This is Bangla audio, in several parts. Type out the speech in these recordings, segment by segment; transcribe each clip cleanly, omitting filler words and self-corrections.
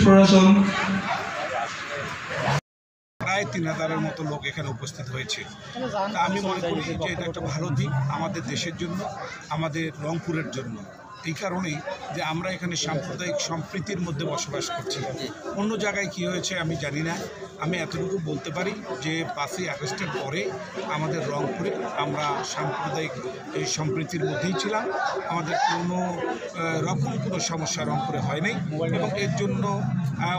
প্রশাসন প্রায় 3000-এর মতো লোক এখানে উপস্থিত হয়েছে। তা আমি মনে করি যে এটা একটা ভালো দিক আমাদের দেশের জন্য, আমাদের রংপুরের জন্য। এই কারণেই যে আমরা এখানে সাম্প্রদায়িক সম্প্রীতির মধ্যে বসবাস করছি। অন্য জায়গায় কি হয়েছে আমি জানি না। আমি এতটুকু বলতে পারি যে 5ই আগস্টের পরে আমাদের রংপুরে আমরা সাম্প্রদায়িক এই সম্প্রীতির মধ্যেই ছিলাম। আমাদের কোনো রকম কোনো সমস্যা রংপুরে হয় নাই এবং এর জন্য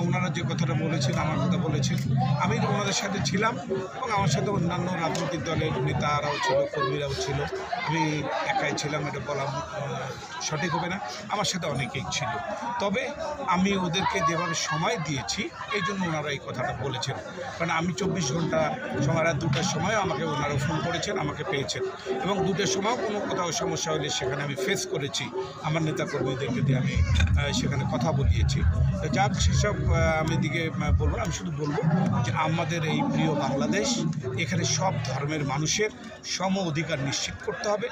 ওনারা যে কথাটা বলেছেন, আমার কথা বলেছেন, আমি ওনাদের সাথে ছিলাম এবং আমার সাথে অন্যান্য রাজনৈতিক দলের নেতারাও ছিল, কর্মীরাও ছিল। আমি একাই ছিলাম, এটা বলা সঠিক হবে না, আমার সাথে অনেকেই ছিল। তবে আমি ওদেরকে যেভাবে সময় দিয়েছি এই জন্য ওনারা এই কথাটা বলেছেন। কারণ আমি 24 ঘন্টা সময়, রাত 2টার সময় আমাকে ওনারা ফোন করেছেন, আমাকে পেয়েছেন এবং 2টার সময়ও কোনো কোথাও সমস্যা হলে সেখানে আমি ফেস করেছি। আমার নেতাকর্মীদেরকে দিয়ে আমি সেখানে কথা বলিয়েছি। যাক, সেসব আমি দিকে বলবো না, আমি শুধু বলবো যে আমাদের এই প্রিয় বাংলাদেশ, এখানে সব ধর্মের মানুষের সম অধিকার নিশ্চিত করতে হবে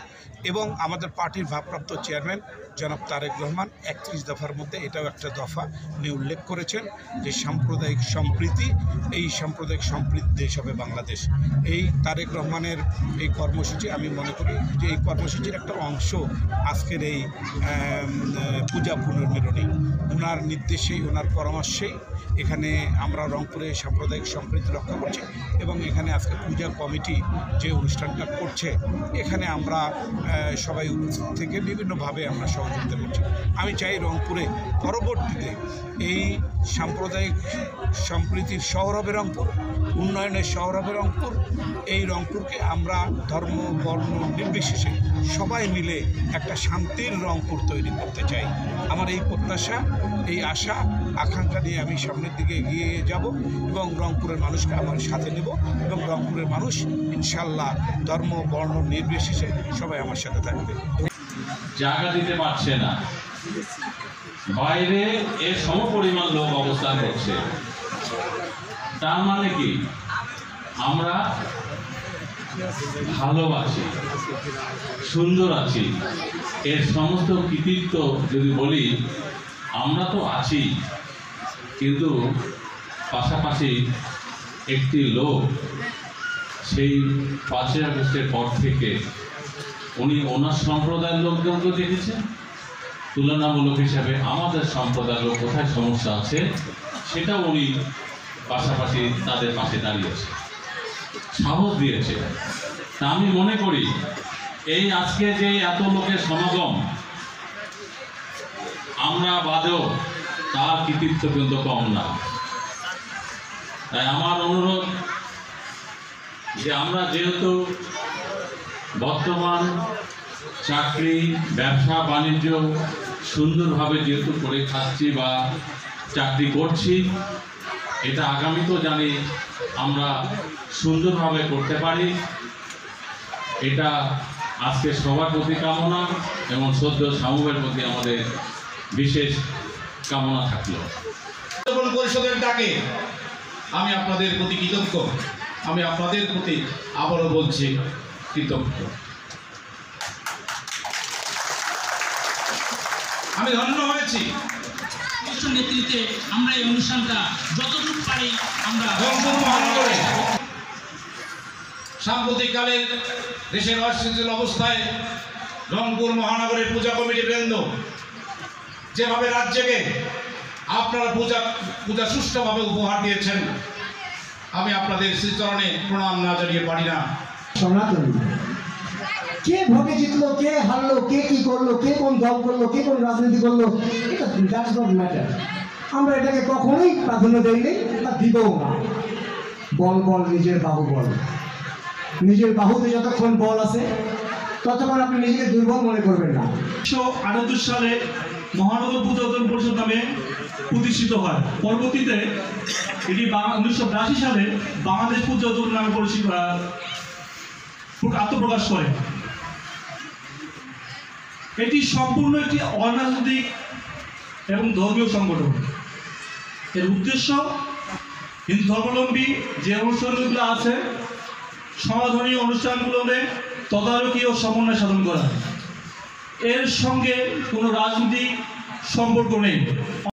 এবং আমাদের পার্টির ভারপ্রাপ্ত চেয়ারম্যান জনাব তারেক রহমান 31 দফার মধ্যে এটাও একটা দফা উনি উল্লেখ করেছেন যে সাম্প্রদায়িক সম্প্রীতি, এই সাম্প্রদায়িক সম্প্রীতি দেশ হবে বাংলাদেশ। এই তারেক রহমানের এই কর্মসূচি আমি মনে করি যে এই কর্মসূচির একটা অংশ আজকের এই পূজা পুনর্মিলনী। ওনার নির্দেশেই, ওনার পরামর্শেই এখানে আমরা রংপুরে সাম্প্রদায়িক সম্প্রীতি রক্ষা করছি এবং এখানে আজকে পূজা কমিটি যে অনুষ্ঠানটা করছে এখানে আমরা সবাই উপস্থিত থেকে বিভিন্নভাবে আমরা সহযোগিতা করছি। আমি চাই রংপুরে পরবর্তীতে এই সাম্প্রদায়িক সম্প্রীতির শহর হবে রংপুর, উন্নয়নের শহর হবে রংপুর। এই রংপুরকে আমরা ধর্ম বর্ণ নির্বিশেষে সবাই মিলে একটা শান্তির রংপুর তৈরি করতে চাই। আমার এই প্রত্যাশা, এই আশা আকাঙ্ক্ষা নিয়ে আমি সামনের দিকে এগিয়ে যাব এবং রংপুরের মানুষকে আমার সাথে নেব এবং রংপুরের মানুষ ইনশাল্লাহ ধর্ম বর্ণ নির্বিশেষে সবাই আমার সাথে থাকবে। জায়গা দিতে পারছে না, বাইরে এর সমপরিমাণ লোক অবস্থান করছে। তার মানে কি আমরা ভালো আছি, সুন্দর আছি, এর সমস্ত কৃতিত্ব যদি বলি আমরা তো আছি, কিন্তু পাশাপাশি একটি লোক সেই 5ই আগস্টের পর থেকে উনি ওনার সম্প্রদায়ের লোকজনকে দেখেছেন, তুলনামূলক হিসাবে আমাদের সম্প্রদায়ের লোক কোথায় সমস্যা আছে সেটা উনি পাশাপাশি তাদের পাশে দাঁড়িয়েছে, সাহস দিয়েছে। তা আমি মনে করি এই আজকে যে এত লোকের সমাগম, আমরা বাদেও তার কৃতিত্ব কিন্তু কম না। তাই আমার অনুরোধ যে আমরা যেহেতু বর্তমান চাকরি ব্যবসা বাণিজ্য সুন্দরভাবে যেহেতু করে খাচ্ছি বা চাকরি করছি, এটা আগামীতেও জানি আমরা সুন্দরভাবে করতে পারি। এটা আজকে সবার প্রতি কামনা এবং শ্রদ্ধেয় সামুবের প্রতি আমাদের বিশেষ কামনা থাকলো। পরিষদের ডাকে আমি আপনাদের প্রতি কৃতজ্ঞ, আমি আপনাদের প্রতি আবারও বলছি কৃতজ্ঞ। আমি ধন্য হয়েছি নেতৃত্বে আমরা এই অনুষ্ঠানটা যতটুকু পারি আমরা রংপুর মহানগরে সাম্প্রতিককালে দেশের অস্থিতিশীল অবস্থায় রংপুর মহানগরের পূজা কমিটি বৃন্দ যেভাবে রাজ্যকে আপনারা পূজা সুষ্ঠুভাবে উপহার দিয়েছেন, আমি আপনাদের শ্রীচরণে প্রণাম না জানিয়ে পারি না। সনাতনী কে ভোটে জিতলো, কে হারলো, কে কি করলো, কে কোন দল করলো, কে কোন রাজনীতি করলো, এটা দ্যাটস নট ম্যাটার। আমরা এটাকে কখনোই প্রাধান্য দেইনি বা দিবও না। বল বল নিজের বাহু বল, নিজের বাহুতে যতক্ষণ বল আছে ততক্ষণ আপনি নিজেকে দুর্বল মনে করবেন না। 1978 সালে মহানগর পূজা পরিষদ নামে প্রতিষ্ঠিত হয়। পরবর্তীতে এটি 1982 সালে বাংলাদেশ পূজা নামে আত্মপ্রকাশ করে। এটি সম্পূর্ণ একটি অরাজনৈতিক এবং ধর্মীয় সংগঠন। এর উদ্দেশ্য হিন্দু ধর্মাবলম্বী যে অনুষ্ঠানগুলো আছে সনাতনী অনুষ্ঠানগুলোতে তদারকি ও সমন্বয় সাধন করা। এর সঙ্গে কোনো রাজনৈতিক সম্পর্ক নেই।